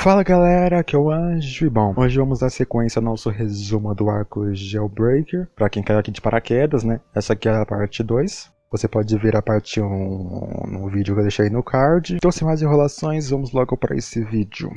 Fala galera, aqui é o Anjo e bom, hoje vamos dar sequência ao nosso resumo do arco Jailbreaker. Pra quem caiu aqui de paraquedas, né? Essa aqui é a parte 2. Você pode ver a parte 1 no vídeo que eu deixei no card. Então sem mais enrolações, vamos logo para esse vídeo.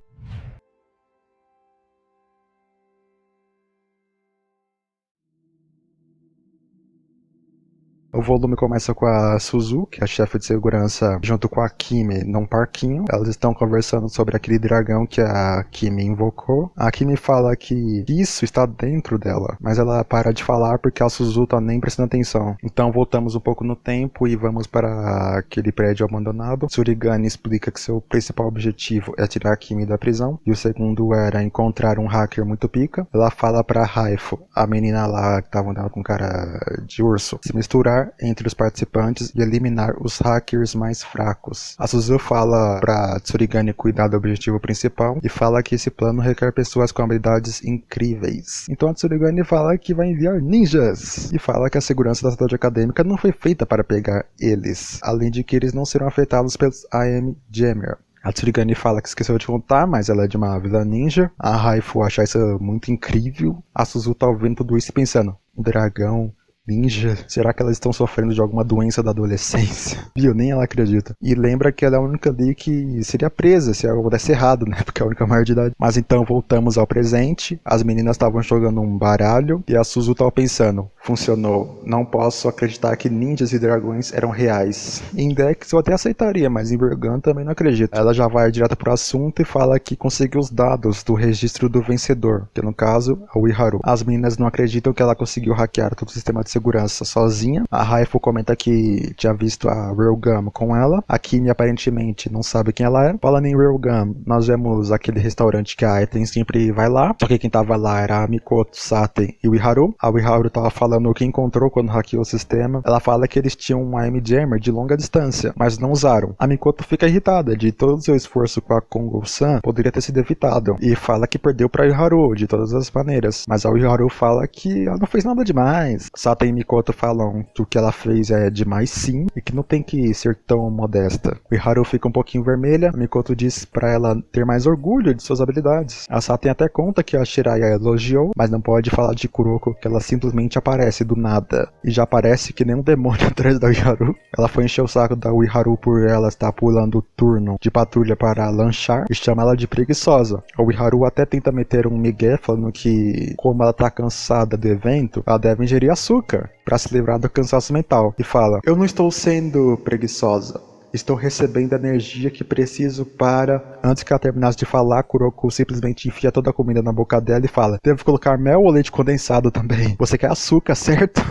O volume começa com a Suzu, que é a chefe de segurança, junto com a Kimi num parquinho. Elas estão conversando sobre aquele dragão que a Kimi invocou. A Kimi fala que isso está dentro dela, mas ela para de falar porque a Suzu tá nem prestando atenção. Então voltamos um pouco no tempo e vamos para aquele prédio abandonado. Surigane explica que seu principal objetivo é tirar a Kimi da prisão, e o segundo era encontrar um hacker muito pica. Ela fala pra Raifu, a menina lá que tava andando com cara de urso, se misturar entre os participantes e eliminar os hackers mais fracos. A Suzu fala pra Tsurigane cuidar do objetivo principal e fala que esse plano requer pessoas com habilidades incríveis. Então a Tsurigane fala que vai enviar ninjas e fala que a segurança da cidade acadêmica não foi feita para pegar eles, além de que eles não serão afetados pelos AM Jammer. A Tsurigane fala que esqueceu de contar, mas ela é de uma vila ninja. A Raifu acha isso muito incrível. A Suzu tá ouvindo tudo isso e pensando, um dragão ninja? Será que elas estão sofrendo de alguma doença da adolescência? Viu? Nem ela acredita. E lembra que ela é a única ali que seria presa se algo desse errado, né? Porque é a única maior de idade. Mas então voltamos ao presente. As meninas estavam jogando um baralho e a Suzu estava pensando, funcionou. Não posso acreditar que ninjas e dragões eram reais. Em Dex eu até aceitaria, mas em Vergan também não acredito. Ela já vai direto pro assunto e fala que conseguiu os dados do registro do vencedor, que no caso é o Iharu. As meninas não acreditam que ela conseguiu hackear todo o sistema de segurança sozinha. A Raifu comenta que tinha visto a Railgun com ela. A Kimi aparentemente não sabe quem ela é. Falando em Railgun, nós vemos aquele restaurante que a Aiten sempre vai lá. Só que quem tava lá era a Mikoto, Saten e o Iharu. A Iharu tava falando o que encontrou quando hackeou o sistema. Ela fala que eles tinham um AM Jammer de longa distância, mas não usaram. A Mikoto fica irritada de todo o seu esforço com a Kongo-san poderia ter sido evitado. E fala que perdeu pra Iharu de todas as maneiras. Mas a Iharu fala que ela não fez nada demais. Saten e Mikoto falam que o que ela fez é demais sim, e que não tem que ser tão modesta. O Iharu fica um pouquinho vermelha, a Mikoto diz pra ela ter mais orgulho de suas habilidades. A Saten até conta que a Shiraya elogiou, mas não pode falar de Kuroko, que ela simplesmente aparece do nada. E já aparece que nem um demônio atrás da Iharu. Ela foi encher o saco da Iharu por ela estar pulando o turno de patrulha para lanchar, e chama ela de preguiçosa. O Iharu até tenta meter um migué falando que, como ela tá cansada do evento, ela deve ingerir açúcar para se livrar do cansaço mental, e fala, eu não estou sendo preguiçosa, estou recebendo a energia que preciso para... Antes que ela terminasse de falar, Kuroko simplesmente enfia toda a comida na boca dela e fala, devo colocar mel ou leite condensado também? Você quer açúcar, certo?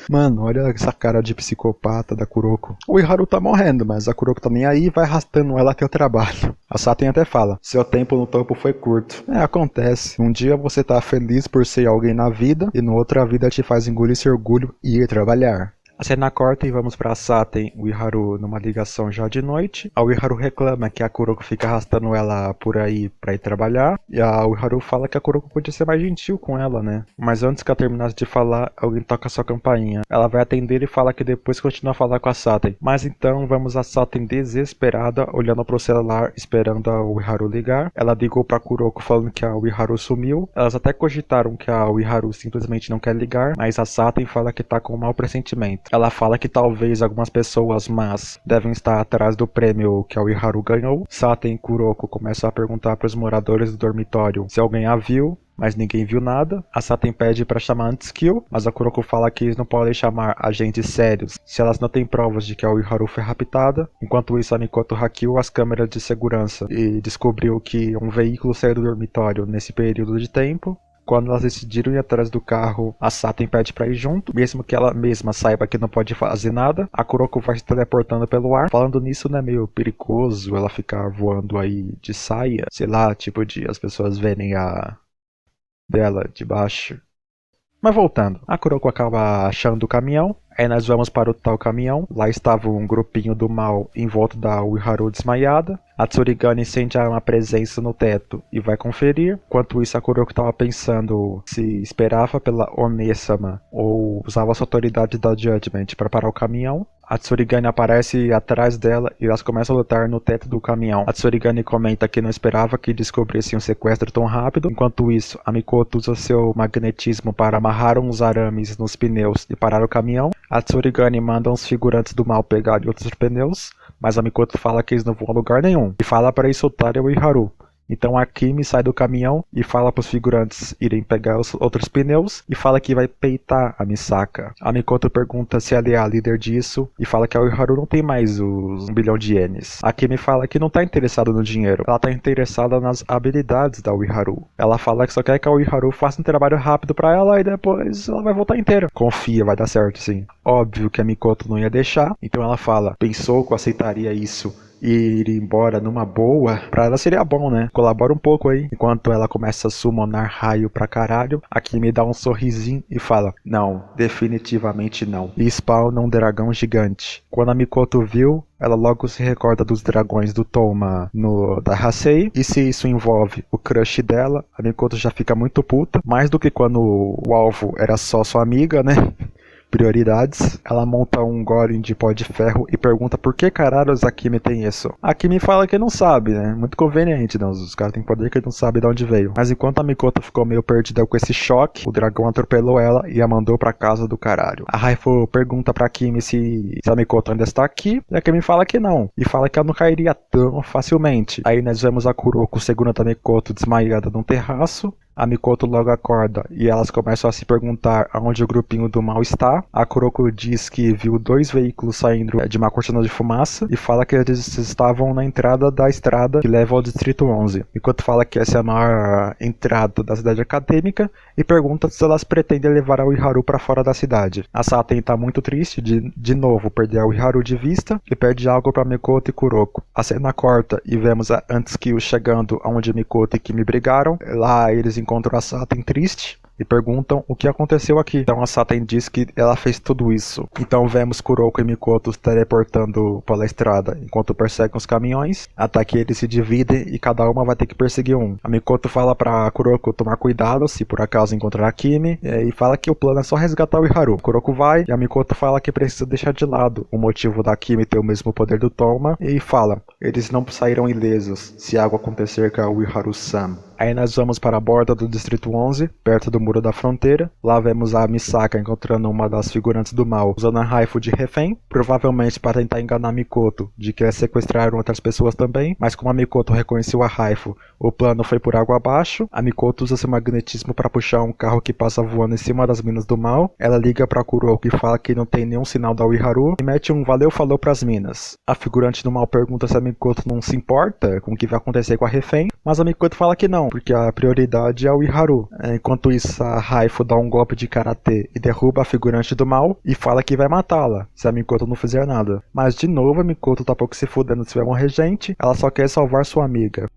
Mano, olha essa cara de psicopata da Kuroko. O Iharu tá morrendo, mas a Kuroko tá nem aí e vai arrastando ela até o trabalho. A Saten até fala, seu tempo no topo foi curto. Acontece. Um dia você tá feliz por ser alguém na vida, e no outro a vida te faz engolir seu orgulho e ir trabalhar. A cena corta e vamos pra Saten, o Iharu numa ligação já de noite. A Iharu reclama que a Kuroko fica arrastando ela por aí pra ir trabalhar. E a Iharu fala que a Kuroko podia ser mais gentil com ela, né? Mas antes que ela terminasse de falar, alguém toca sua campainha. Ela vai atender e fala que depois continua a falar com a Saten. Mas então vamos a Saten desesperada, olhando pro celular, esperando a Iharu ligar. Ela ligou pra Kuroko falando que a Iharu sumiu. Elas até cogitaram que a Iharu simplesmente não quer ligar, mas a Saten fala que tá com um mau pressentimento. Ela fala que talvez algumas pessoas más devem estar atrás do prêmio que a Iharu ganhou. Saten e Kuroko começam a perguntar para os moradores do dormitório se alguém a viu, mas ninguém viu nada. A Saten pede para chamar Antskill, mas a Kuroko fala que eles não podem chamar agentes sérios se elas não têm provas de que a Iharu foi raptada. Enquanto isso, a Mikoto hackeou as câmeras de segurança e descobriu que um veículo saiu do dormitório nesse período de tempo. Quando elas decidiram ir atrás do carro, a Saten pede pra ir junto, mesmo que ela mesma saiba que não pode fazer nada. A Kuroko vai se teleportando pelo ar. Falando nisso, não é meio perigoso ela ficar voando aí de saia? Sei lá, tipo de as pessoas verem a dela de baixo. Mas voltando, a Kuroko acaba achando o caminhão. Aí nós vamos para o tal caminhão. Lá estava um grupinho do mal em volta da Iharu desmaiada. A Tsurigane sente uma presença no teto e vai conferir. Enquanto isso, a Kuroko estava pensando se esperava pela Onesama ou usava a sua autoridade da Judgment para parar o caminhão. A Tsurigane aparece atrás dela e elas começam a lutar no teto do caminhão. A Tsurigane comenta que não esperava que descobrissem um sequestro tão rápido. Enquanto isso, a Mikoto usa seu magnetismo para amarrar uns arames nos pneus e parar o caminhão. A Tsurigane manda uns figurantes do mal pegarem outros pneus, mas a Mikoto fala que eles não vão a lugar nenhum e fala para eles soltarem o Iharu. Então a Kimi sai do caminhão e fala para os figurantes irem pegar os outros pneus e fala que vai peitar a Misaka. A Mikoto pergunta se ela é a líder disso e fala que a Iharu não tem mais os 1 bilhão de ienes. A Kimi fala que não está interessada no dinheiro, ela está interessada nas habilidades da Iharu. Ela fala que só quer que a Iharu faça um trabalho rápido para ela e depois ela vai voltar inteira. Confia, vai dar certo sim. Óbvio que a Mikoto não ia deixar, então ela fala, pensou que eu aceitaria isso e ir embora numa boa, pra ela seria bom, né? Colabora um pouco aí. Enquanto ela começa a summonar raio pra caralho, a Kimi dá um sorrisinho e fala, não, definitivamente não. E spawna um dragão gigante. Quando a Mikoto viu, ela logo se recorda dos dragões do Toma da Hasei, e se isso envolve o crush dela, a Mikoto já fica muito puta, mais do que quando o alvo era só sua amiga, né? Prioridades. Ela monta um golem de pó de ferro e pergunta por que caralhos a Kimi tem isso. A Kimi fala que não sabe, né? Muito conveniente, né? Os caras têm poder que não sabe de onde veio. Mas enquanto a Mikoto ficou meio perdida com esse choque, o dragão atropelou ela e a mandou pra casa do caralho. A Raifu pergunta pra Kimi se a Mikoto ainda está aqui, e a Kimi fala que não. E fala que ela não cairia tão facilmente. Aí nós vemos a Kuroko segurando a Mikoto desmaiada num terraço. A Mikoto logo acorda e elas começam a se perguntar aonde o grupinho do mal está. A Kuroko diz que viu 2 veículos saindo de uma cortina de fumaça e fala que eles estavam na entrada da estrada que leva ao Distrito 11. Mikoto fala que essa é a maior entrada da cidade acadêmica e pergunta se elas pretendem levar a Iharu para fora da cidade. A Saten está muito triste de novo perder a Iharu de vista e perde algo para Mikoto e Kuroko. A cena corta e vemos a Antsukiyo chegando aonde Mikoto e Kimi brigaram. Lá eles encontram a Saten triste e perguntam o que aconteceu aqui. Então a Saten diz que ela fez tudo isso. Então vemos Kuroko e Mikoto se teleportando pela estrada enquanto perseguem os caminhões, até que eles se dividem e cada uma vai ter que perseguir um. A Mikoto fala pra Kuroko tomar cuidado se por acaso encontrar a Kimi e fala que o plano é só resgatar o Iharu. Kuroko vai e a Mikoto fala que precisa deixar de lado o motivo da Kimi ter o mesmo poder do Toma e fala, eles não sairão ilesos se algo acontecer com o Iharu-san. Aí nós vamos para a borda do Distrito 11, perto do muro da fronteira. Lá vemos a Misaka encontrando uma das figurantes do mal, usando a Raifu de refém, provavelmente para tentar enganar a Mikoto, de que elas sequestraram outras pessoas também, mas como a Mikoto reconheceu a Raifu, o plano foi por água abaixo. A Mikoto usa seu magnetismo para puxar um carro que passa voando em cima das minas do mal. Ela liga para Kuroko e fala que não tem nenhum sinal da Iharu e mete um valeu falou para as minas. A figurante do mal pergunta se a Mikoto não se importa com o que vai acontecer com a refém, mas a Mikoto fala que não, porque a prioridade é o Iharu. Enquanto isso, a Raifu dá um golpe de karatê e derruba a figurante do mal e fala que vai matá-la se a Mikoto não fizer nada. Mas de novo a Mikoto tá pouco se fudendo se vai morrer gente, ela só quer salvar sua amiga.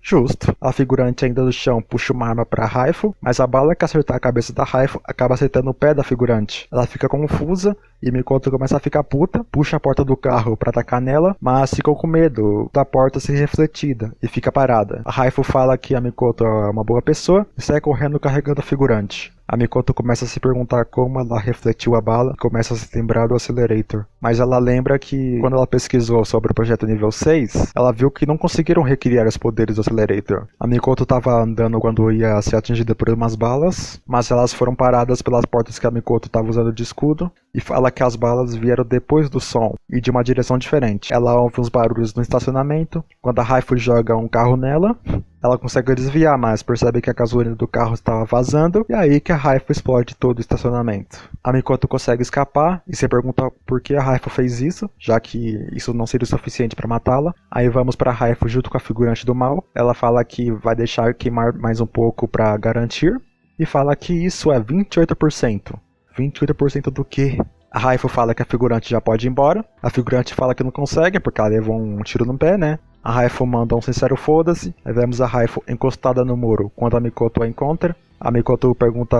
Justo. A figurante ainda no chão puxa uma arma pra Raifu, mas a bala que acertar a cabeça da Raifu acaba acertando o pé da figurante. Ela fica confusa e Mikoto começa a ficar puta, puxa a porta do carro pra atacar nela, mas ficou com medo da porta ser refletida e fica parada. A Raifu fala que a Mikoto é uma boa pessoa e sai correndo carregando a figurante. A Mikoto começa a se perguntar como ela refletiu a bala e começa a se lembrar do Accelerator. Mas ela lembra que, quando ela pesquisou sobre o projeto nível 6, ela viu que não conseguiram recriar os poderes do Accelerator. A Mikoto estava andando quando ia ser atingida por umas balas, mas elas foram paradas pelas portas que a Mikoto estava usando de escudo, e fala que as balas vieram depois do som e de uma direção diferente. Ela ouve uns barulhos no estacionamento, quando a Raifu joga um carro nela. Ela consegue desviar, mas percebe que a gasolina do carro estava vazando, e é aí que a Raifu explode todo o estacionamento. A Mikoto consegue escapar e se pergunta por que a Raifu fez isso, já que isso não seria o suficiente para matá-la. Aí vamos para a Raifu junto com a figurante do mal. Ela fala que vai deixar queimar mais um pouco para garantir, e fala que isso é 28%. 28% do quê? A Raifu fala que a figurante já pode ir embora. A figurante fala que não consegue, porque ela levou um tiro no pé, né? A Raifu manda um sincero foda-se. Aí vemos a Raifu encostada no muro quando a Mikoto a encontra. A Mikoto pergunta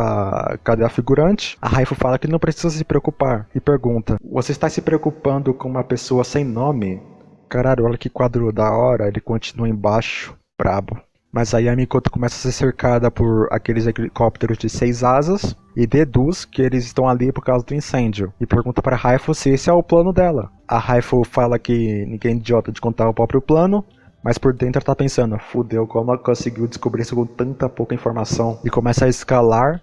cadê a figurante. A Raifu fala que não precisa se preocupar e pergunta: você está se preocupando com uma pessoa sem nome? Caralho, olha que quadro da hora. Ele continua embaixo, brabo. Mas aí a Mikoto começa a ser cercada por aqueles helicópteros de 6 asas. e deduz que eles estão ali por causa do incêndio, e pergunta para Raifu se esse é o plano dela. A Raifu fala que ninguém é idiota de contar o próprio plano, mas por dentro ela tá pensando, fudeu, como ela conseguiu descobrir isso com tanta pouca informação? E começa a escalar,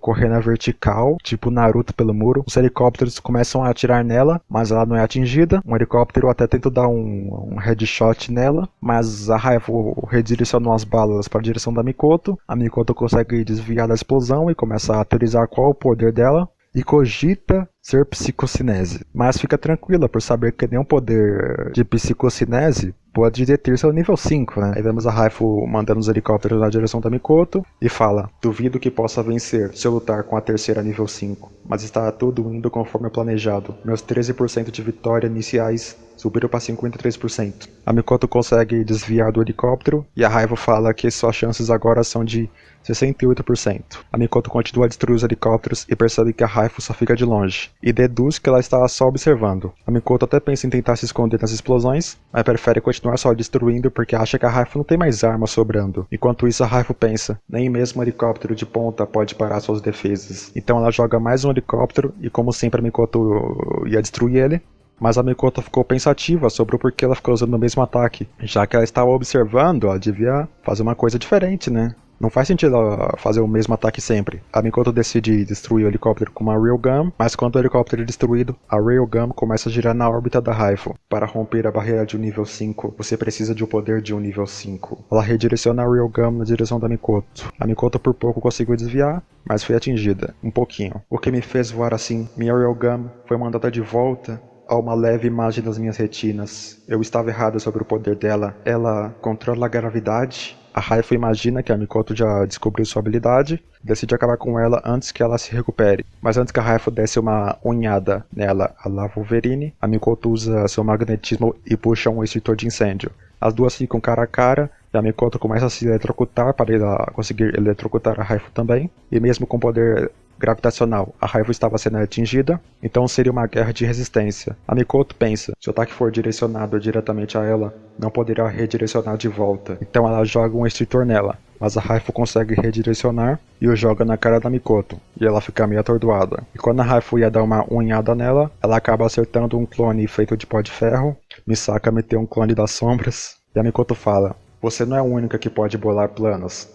correr na vertical, tipo Naruto pelo muro. Os helicópteros começam a atirar nela, mas ela não é atingida. Um helicóptero até tenta dar um headshot nela, mas a Raifu redirecionou as balas para a direção da Mikoto. A Mikoto consegue desviar da explosão e começa a teorizar qual é o poder dela. E cogita ser psicocinese, mas fica tranquila por saber que nenhum poder de psicocinese pode deter seu nível 5, né? Aí vemos a Raifu mandando os helicópteros na direção da Mikoto e fala: duvido que possa vencer se eu lutar com a terceira nível 5, mas está tudo indo conforme planejado. Meus 13% de vitória iniciais subiram para 53%. A Mikoto consegue desviar do helicóptero e a Raifu fala que suas chances agora são de 68%. A Mikoto continua a destruir os helicópteros e percebe que a Raifu só fica de longe, e deduz que ela está só observando. A Mikoto até pensa em tentar se esconder nas explosões, mas prefere continuar só destruindo porque acha que a Raifu não tem mais armas sobrando. Enquanto isso, a Raifu pensa, nem mesmo um helicóptero de ponta pode parar suas defesas. Então ela joga mais um helicóptero e, como sempre, a Mikoto ia destruir ele. Mas a Mikoto ficou pensativa sobre o porquê ela ficou usando o mesmo ataque. Já que ela estava observando, ela devia fazer uma coisa diferente, né? Não faz sentido ela fazer o mesmo ataque sempre. A Mikoto decide destruir o helicóptero com uma Railgun, mas quando o helicóptero é destruído, a Railgun começa a girar na órbita da Raifu. Para romper a barreira de um nível 5, você precisa de um poder de um nível 5. Ela redireciona a Railgun na direção da Mikoto. A Mikoto por pouco conseguiu desviar, mas foi atingida, um pouquinho. O que me fez voar assim? Minha Railgun foi mandada de volta a uma leve imagem das minhas retinas. Eu estava errado sobre o poder dela. Ela controla a gravidade. A Raifu imagina que a Mikoto já descobriu sua habilidade e decide acabar com ela antes que ela se recupere. Mas antes que a Raifu desse uma unhada nela a la Wolverine, a Mikoto usa seu magnetismo e puxa um extintor de incêndio. As duas ficam cara a cara e a Mikoto começa a se eletrocutar para ela conseguir eletrocutar a Raifu também. E mesmo com poder gravitacional, a Raifu estava sendo atingida, então seria uma guerra de resistência. A Mikoto pensa, se o ataque for direcionado diretamente a ela, não poderá redirecionar de volta. Então ela joga um extintor nela, mas a Raifu consegue redirecionar e o joga na cara da Mikoto, e ela fica meio atordoada. E quando a Raifu ia dar uma unhada nela, ela acaba acertando um clone feito de pó de ferro. Misaka meteu um clone das sombras, e a Mikoto fala, você não é a única que pode bolar planos.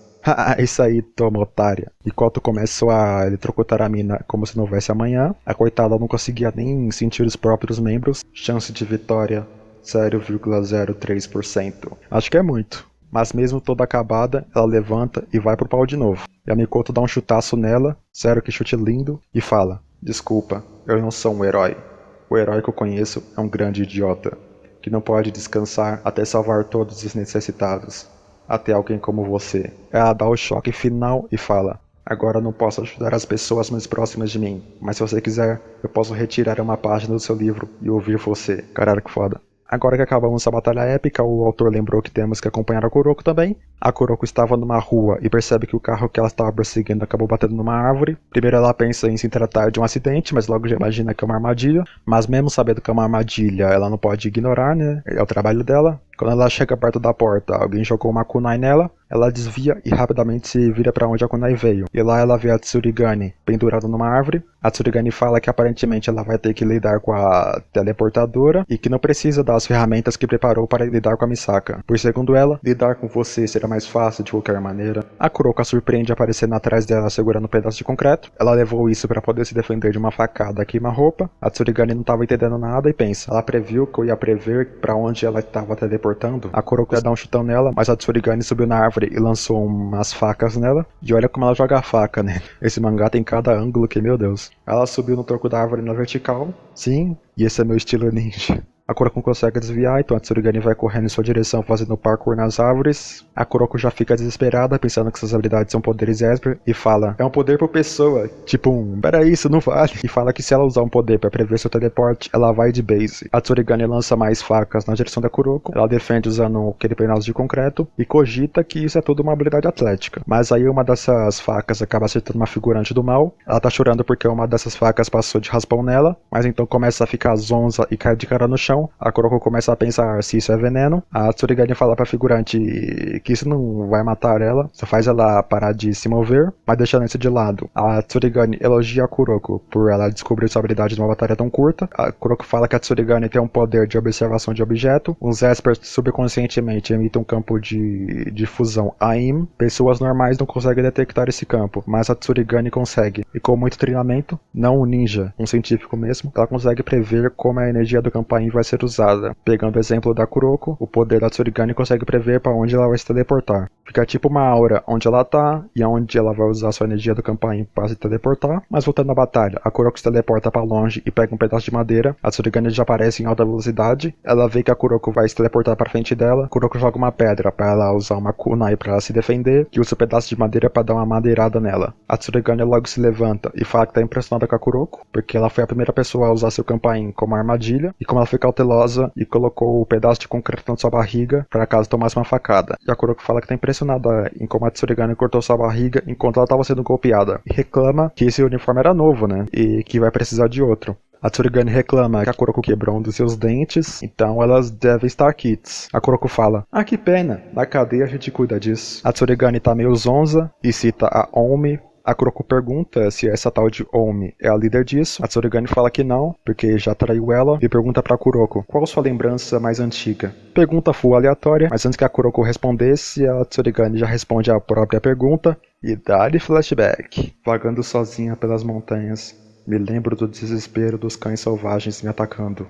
Isso aí, toma, otária. Enquanto começou a eletrocutar a mina como se não houvesse amanhã, a coitada não conseguia nem sentir os próprios membros. Chance de vitória 0,03%. Acho que é muito. Mas mesmo toda acabada, ela levanta e vai pro pau de novo. E a Mikoto dá um chutaço nela, sério que chute lindo, e fala, desculpa, eu não sou um herói. O herói que eu conheço é um grande idiota, que não pode descansar até salvar todos os necessitados. Até alguém como você. Ela dá o choque final e fala, agora não posso ajudar as pessoas mais próximas de mim, mas se você quiser, eu posso retirar uma página do seu livro e ouvir você. Caralho, que foda. Agora que acabamos essa batalha épica, o autor lembrou que temos que acompanhar a Kuroko também. A Kuroko estava numa rua e percebe que o carro que ela estava perseguindo acabou batendo numa árvore. Primeiro ela pensa em se tratar de um acidente, mas logo já imagina que é uma armadilha. Mas mesmo sabendo que é uma armadilha, ela não pode ignorar, né? É o trabalho dela. Quando ela chega perto da porta, alguém jogou uma kunai nela. Ela desvia e rapidamente se vira para onde a kunai veio. E lá ela vê a Tsurigane pendurada numa árvore. A Tsurigane fala que aparentemente ela vai ter que lidar com a teleportadora e que não precisa das ferramentas que preparou para lidar com a Misaka. Por segundo ela, lidar com você será mais fácil de qualquer maneira. A Kuroko a surpreende aparecendo atrás dela segurando um pedaço de concreto. Ela levou isso para poder se defender de uma facada queima-roupa. A Tsurigane não estava entendendo nada e pensa, ela previu que eu ia prever para onde ela estava teleportando. A Kuroko ia dar um chutão nela, mas a Tsurigane subiu na árvore e lançou umas facas nela. E olha como ela joga a faca, né? Esse mangá tem cada ângulo que, meu Deus. Ela subiu no tronco da árvore na vertical. Sim, e esse é meu estilo ninja. A Kuroko consegue desviar, então a Tsurigane vai correndo em sua direção fazendo parkour nas árvores. A Kuroko já fica desesperada, pensando que suas habilidades são poderes Esper, e fala, é um poder por pessoa, tipo peraí, isso não vale. E fala que se ela usar um poder para prever seu teleporte, ela vai de base. A Tsurigane lança mais facas na direção da Kuroko, ela defende usando aquele pedaço de concreto, e cogita que isso é tudo uma habilidade atlética. Mas aí uma dessas facas acaba acertando uma figurante do mal, ela tá chorando porque uma dessas facas passou de raspão nela, mas então começa a ficar zonza e cai de cara no chão. dragão. A Kuroko começa a pensar se isso é veneno. A Tsurigani fala pra figurante que isso não vai matar ela, só faz ela parar de se mover, mas deixando isso de lado. A Tsurigani elogia a Kuroko por ela descobrir sua habilidade numa batalha tão curta. A Kuroko fala que a Tsurigani tem um poder de observação de objeto. Os Espers subconscientemente emitem um campo de difusão AIM. Pessoas normais não conseguem detectar esse campo, mas a Tsurigani consegue. E com muito treinamento, não um ninja, um científico mesmo, ela consegue prever como a energia do campo AIM vai ser usada. Pegando o exemplo da Kuroko, o poder da Tsurigani consegue prever para onde ela vai se teleportar. Fica tipo uma aura onde ela tá e onde ela vai usar sua energia do campo AIM para se teleportar. Mas voltando à batalha, a Kuroko se teleporta para longe e pega um pedaço de madeira. A Tsurigani já aparece em alta velocidade. Ela vê que a Kuroko vai se teleportar para frente dela. A Kuroko joga uma pedra para ela usar uma kunai para se defender, que usa o pedaço de madeira para dar uma madeirada nela. A Tsurigani logo se levanta e fala que tá impressionada com a Kuroko, porque ela foi a primeira pessoa a usar seu campain como armadilha, e como ela foi cautelosa e colocou o pedaço de concreto na sua barriga para caso tomasse uma facada. E a Kuroko fala que tá impressionada em como a Tsurigani cortou sua barriga enquanto ela estava sendo golpeada, e reclama que esse uniforme era novo, né, e que vai precisar de outro. A Tsurigani reclama que a Kuroko quebrou um dos seus dentes, então elas devem estar kits. A Kuroko fala: "Ah, que pena, na cadeia a gente cuida disso." A Tsurigani tá meio zonza e cita a Omi. A Kuroko pergunta se essa tal de Omi é a líder disso. A Tsurigani fala que não, porque já traiu ela, e pergunta pra Kuroko qual sua lembrança mais antiga. Pergunta full aleatória, mas antes que a Kuroko respondesse, a Tsurigani já responde a própria pergunta e dá-lhe flashback. Vagando sozinha pelas montanhas, me lembro do desespero dos cães selvagens me atacando.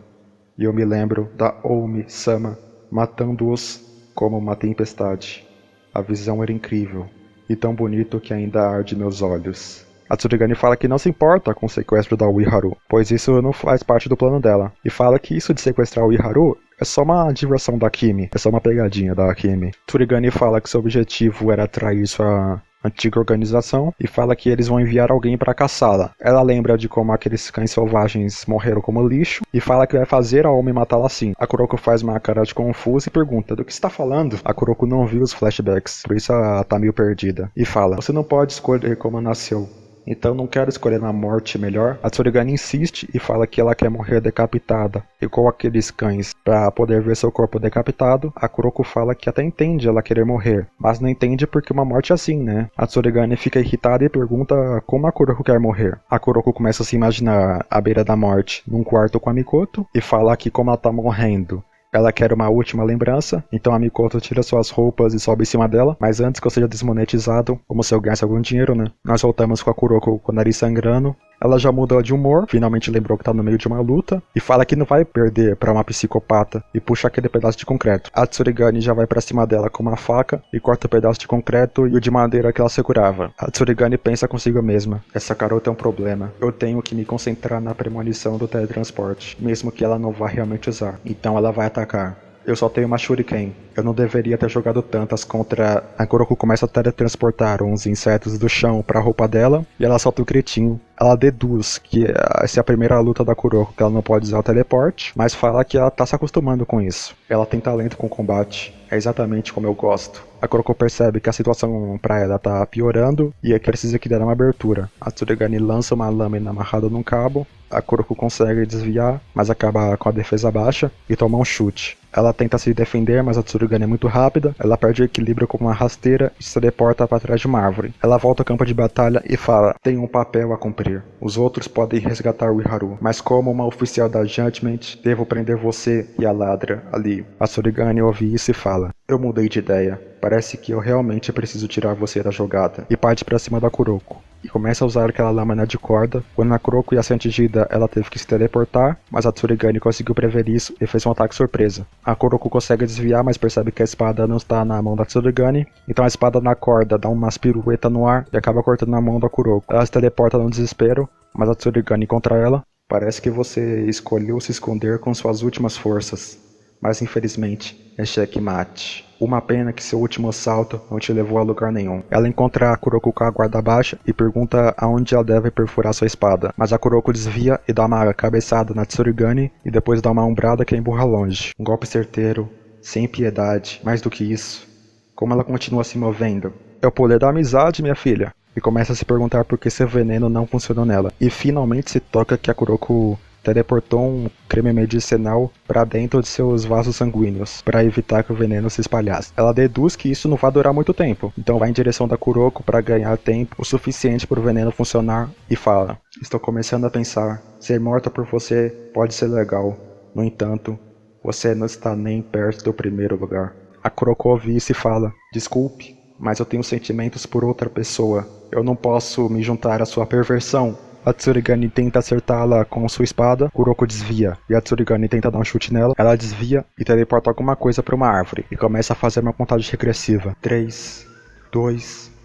E eu me lembro da Omi-sama matando-os como uma tempestade. A visão era incrível e tão bonito que ainda arde meus olhos. A Tsurigani fala que não se importa com o sequestro da Uiharu, pois isso não faz parte do plano dela. E fala que isso de sequestrar a Uiharu é só uma diversão da Kimi, é só uma pegadinha da Kimi. Tsurigani fala que seu objetivo era atrair sua antiga organização e fala que eles vão enviar alguém para caçá-la. Ela lembra de como aqueles cães selvagens morreram como lixo e fala que vai fazer a Omi matá-la assim. A Kuroko faz uma cara de confusa e pergunta: "Do que está falando?" A Kuroko não viu os flashbacks, por isso ela tá meio perdida. E fala: "Você não pode escolher como nasceu. Então não quero escolher uma morte melhor." A Tsurigani insiste e fala que ela quer morrer decapitada, igual aqueles cães, para poder ver seu corpo decapitado. A Kuroko fala que até entende ela querer morrer, mas não entende porque uma morte é assim, né? A Tsurigani fica irritada e pergunta como a Kuroko quer morrer. A Kuroko começa a se imaginar à beira da morte, num quarto com a Mikoto, e fala que como ela tá morrendo, ela quer uma última lembrança, então a Mikoto tira suas roupas e sobe em cima dela, mas antes que eu seja desmonetizado, como se eu ganhasse algum dinheiro, né? Nós voltamos com a Kuroko com o nariz sangrando. Ela já muda de humor, finalmente lembrou que tá no meio de uma luta, e fala que não vai perder pra uma psicopata, e puxa aquele pedaço de concreto. A Tsurigani já vai pra cima dela com uma faca, e corta o pedaço de concreto e o de madeira que ela segurava. A Tsurigani pensa consigo mesma: essa garota é um problema, eu tenho que me concentrar na premonição do teletransporte, mesmo que ela não vá realmente usar. Então ela vai atacar. Eu só tenho uma shuriken. Eu não deveria ter jogado tantas contra... A Kuroko começa a teletransportar uns insetos do chão pra roupa dela e ela solta o gritinho. Ela deduz que essa é a primeira luta da Kuroko, que ela não pode usar o teleporte, mas fala que ela tá se acostumando com isso. Ela tem talento com combate. É exatamente como eu gosto. A Kuroko percebe que a situação pra ela tá piorando e é que precisa que dê uma abertura. A Tsurigani lança uma lâmina amarrada num cabo. A Kuroko consegue desviar, mas acaba com a defesa baixa e toma um chute. Ela tenta se defender, mas a Tsurigani é muito rápida. Ela perde o equilíbrio com uma rasteira e se teleporta para trás de uma árvore. Ela volta ao campo de batalha e fala: "Tenho um papel a cumprir. Os outros podem resgatar o Uiharu, mas como uma oficial da Judgment, devo prender você e a ladra ali." A Tsurigani ouve isso e fala: "Eu mudei de ideia. Parece que eu realmente preciso tirar você da jogada." E parte pra cima da Kuroko. E começa a usar aquela lâmina de corda. Quando a Kuroko ia ser atingida, ela teve que se teleportar, mas a Tsurigani conseguiu prever isso e fez um ataque surpresa. A Kuroko consegue desviar, mas percebe que a espada não está na mão da Tsurigani, então a espada na corda dá umas piruetas no ar e acaba cortando a mão da Kuroko. Ela se teleporta no desespero, mas a Tsurigani contra ela: "Parece que você escolheu se esconder com suas últimas forças, mas infelizmente é checkmate. Uma pena que seu último assalto não te levou a lugar nenhum." Ela encontra a Kuroko com a guarda baixa e pergunta aonde ela deve perfurar sua espada, mas a Kuroko desvia e dá uma cabeçada na Tsurigani e depois dá uma umbrada que a empurra longe. Um golpe certeiro, sem piedade, mais do que isso. Como ela continua se movendo? "É o poder da amizade, minha filha." E começa a se perguntar por que seu veneno não funcionou nela. E finalmente se toca que a Kuroko teleportou um creme medicinal para dentro de seus vasos sanguíneos, para evitar que o veneno se espalhasse. Ela deduz que isso não vai durar muito tempo, então vai em direção da Kuroko para ganhar tempo o suficiente para o veneno funcionar e fala: estou começando a pensar, ser morta por você pode ser legal, no entanto, você não está nem perto do primeiro lugar. A Kuroko ouve isso e fala: desculpe, mas eu tenho sentimentos por outra pessoa, eu não posso me juntar à sua perversão. A Tsurigani tenta acertá-la com sua espada, Kuroko desvia, e a Tsurigani tenta dar um chute nela, ela desvia e teleporta alguma coisa para uma árvore, e começa a fazer uma contagem regressiva. 3, 2...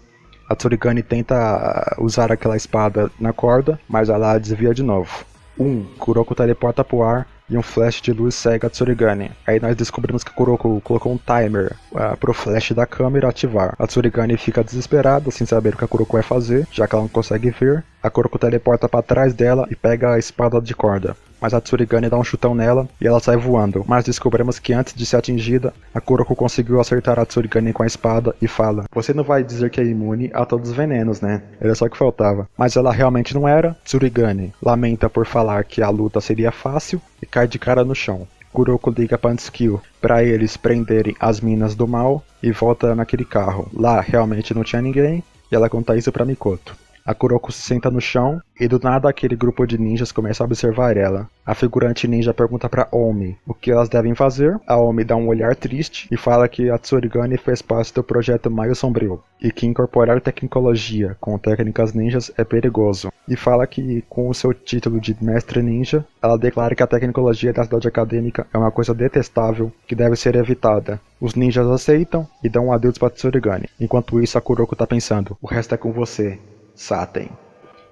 A Tsurigani tenta usar aquela espada na corda, mas ela desvia de novo. 1. Kuroko teleporta pro ar e um flash de luz cega a Tsurigani. Aí nós descobrimos que Kuroko colocou um timer pro flash da câmera ativar. A Tsurigani fica desesperada, sem saber o que a Kuroko vai fazer, já que ela não consegue ver. A Kuroko teleporta para trás dela e pega a espada de corda. Mas a Tsurigani dá um chutão nela e ela sai voando. Mas descobrimos que antes de ser atingida, a Kuroko conseguiu acertar a Tsurigani com a espada e fala: você não vai dizer que é imune a todos os venenos, né? Era só o que faltava. Mas ela realmente não era. Tsurigani lamenta por falar que a luta seria fácil e cai de cara no chão. Kuroko liga para Antskill para eles prenderem as minas do mal e volta naquele carro. Lá realmente não tinha ninguém e ela conta isso para Mikoto. A Kuroko se senta no chão e do nada aquele grupo de ninjas começa a observar ela. A figurante ninja pergunta para Omi o que elas devem fazer. A Omi dá um olhar triste e fala que a Tsurigani fez parte do projeto Maio Sombrio e que incorporar tecnologia com técnicas ninjas é perigoso. E fala que com o seu título de mestre ninja, ela declara que a tecnologia da cidade acadêmica é uma coisa detestável que deve ser evitada. Os ninjas aceitam e dão um adeus para Tsurigani. Enquanto isso, a Kuroko tá pensando: o resto é com você, Saten.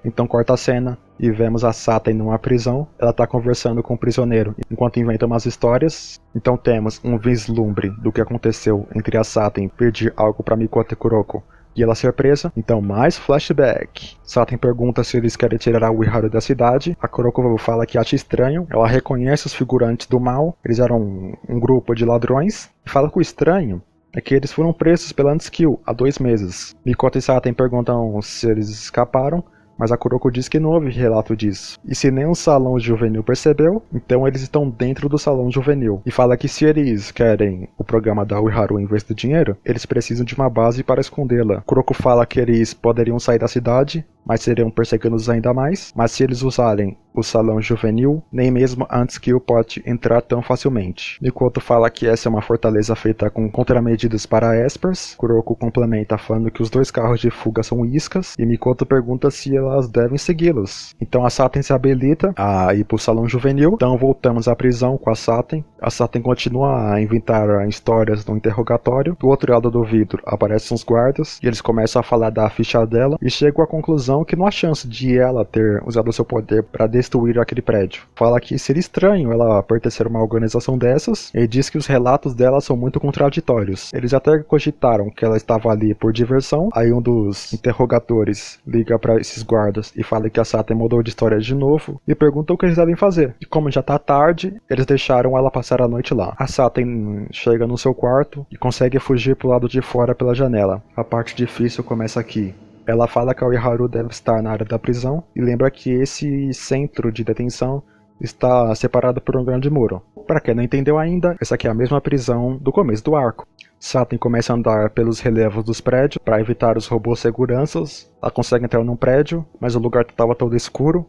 Então corta a cena e vemos a Saten numa prisão. Ela tá conversando com o prisioneiro enquanto inventa umas histórias. Então temos um vislumbre do que aconteceu entre a Saten pedir algo para Mikoto e Kuroko e ela ser presa. Então mais flashback. Saten pergunta se eles querem tirar a Uiharu da cidade. A Kuroko fala que acha estranho. Ela reconhece os figurantes do mal. Eles eram um grupo de ladrões. E fala que o estranho é que eles foram presos pela Antskill há 2 meses. Mikoto e Saten perguntam se eles escaparam, mas a Kuroko diz que não houve relato disso. E se nem o salão juvenil percebeu, então eles estão dentro do salão juvenil. E fala que se eles querem o programa da Uiharu em vez do dinheiro, eles precisam de uma base para escondê-la. Kuroko fala que eles poderiam sair da cidade, mas seriam perseguidos ainda mais. Mas se eles usarem o salão juvenil, nem mesmo antes que pode entrar tão facilmente. Mikoto fala que essa é uma fortaleza feita com contramedidas para espers. Kuroko complementa falando que os 2 carros de fuga são iscas, e Mikoto pergunta se elas devem segui-los. Então a Saten se habilita a ir para o salão juvenil. Então voltamos à prisão com a Saten. A Saten continua a inventar histórias no interrogatório. Do outro lado do vidro aparecem os guardas e eles começam a falar da ficha dela e chegam à conclusão que não há chance de ela ter usado seu poder para destruir aquele prédio. Fala que seria estranho ela pertencer a uma organização dessas e diz que os relatos dela são muito contraditórios. Eles até cogitaram que ela estava ali por diversão. Aí um dos interrogadores liga para esses guardas e fala que a Saten mudou de história de novo e pergunta o que eles devem fazer. E como já tá tarde, eles deixaram ela passar a noite lá. A Saten chega no seu quarto e consegue fugir pro lado de fora pela janela. A parte difícil começa aqui. Ela fala que a Uiharu deve estar na área da prisão e lembra que esse centro de detenção está separado por um grande muro. Para quem não entendeu ainda, essa aqui é a mesma prisão do começo do arco. Saten começa a andar pelos relevos dos prédios para evitar os robôs seguranças. Ela consegue entrar num prédio, mas o lugar estava todo escuro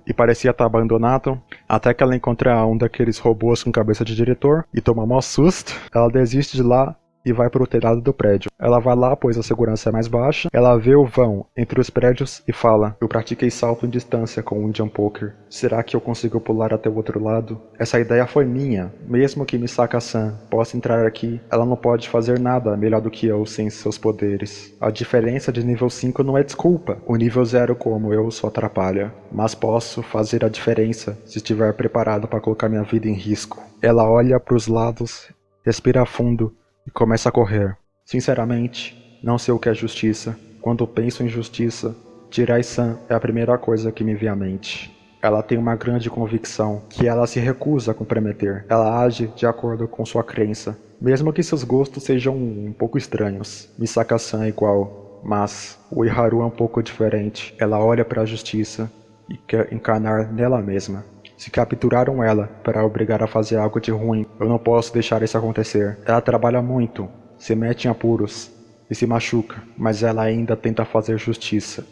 e parecia estar abandonado, até que ela encontra um daqueles robôs com cabeça de diretor e toma maior susto. Ela desiste de lá e vai para o telhado do prédio. Ela vai lá, pois a segurança é mais baixa. Ela vê o vão entre os prédios e fala: eu pratiquei salto em distância com o Indian Poker. Será que eu consigo pular até o outro lado? Essa ideia foi minha. Mesmo que Misaka-san possa entrar aqui, ela não pode fazer nada melhor do que eu sem seus poderes. A diferença de nível 5 não é desculpa. O nível 0 como eu só atrapalha. Mas posso fazer a diferença se estiver preparado para colocar minha vida em risco. Ela olha para os lados, respira fundo e começa a correr. Sinceramente, não sei o que é justiça. Quando penso em justiça, Jirai-san é a primeira coisa que me vem à mente. Ela tem uma grande convicção que ela se recusa a comprometer. Ela age de acordo com sua crença, mesmo que seus gostos sejam um pouco estranhos. Misaka-san é igual, mas o Uiharu é um pouco diferente. Ela olha para a justiça e quer encarnar nela mesma. Se capturaram ela para a obrigar a fazer algo de ruim, eu não posso deixar isso acontecer. Ela trabalha muito, se mete em apuros e se machuca, mas ela ainda tenta fazer justiça.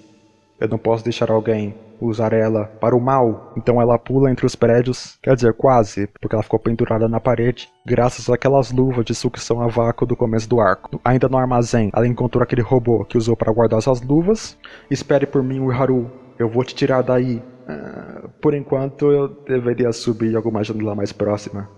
Eu não posso deixar alguém usar ela para o mal. Então ela pula entre os prédios, quer dizer, quase, porque ela ficou pendurada na parede, graças àquelas luvas de sucção a vácuo do começo do arco. Ainda no armazém, ela encontrou aquele robô que usou para guardar essas luvas. Espere por mim, Uiharu, eu vou te tirar daí. Por enquanto eu deveria subir alguma janela mais próxima.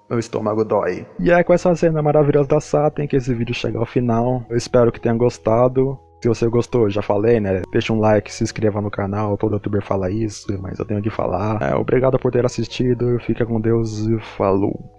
Meu estômago dói. E é com essa cena maravilhosa da Saten que esse vídeo chega ao final. Eu espero que tenha gostado. Se você gostou, já falei, né? Deixa um like, se inscreva no canal. Todo youtuber fala isso, mas eu tenho que falar. Obrigado por ter assistido. Fica com Deus e falou.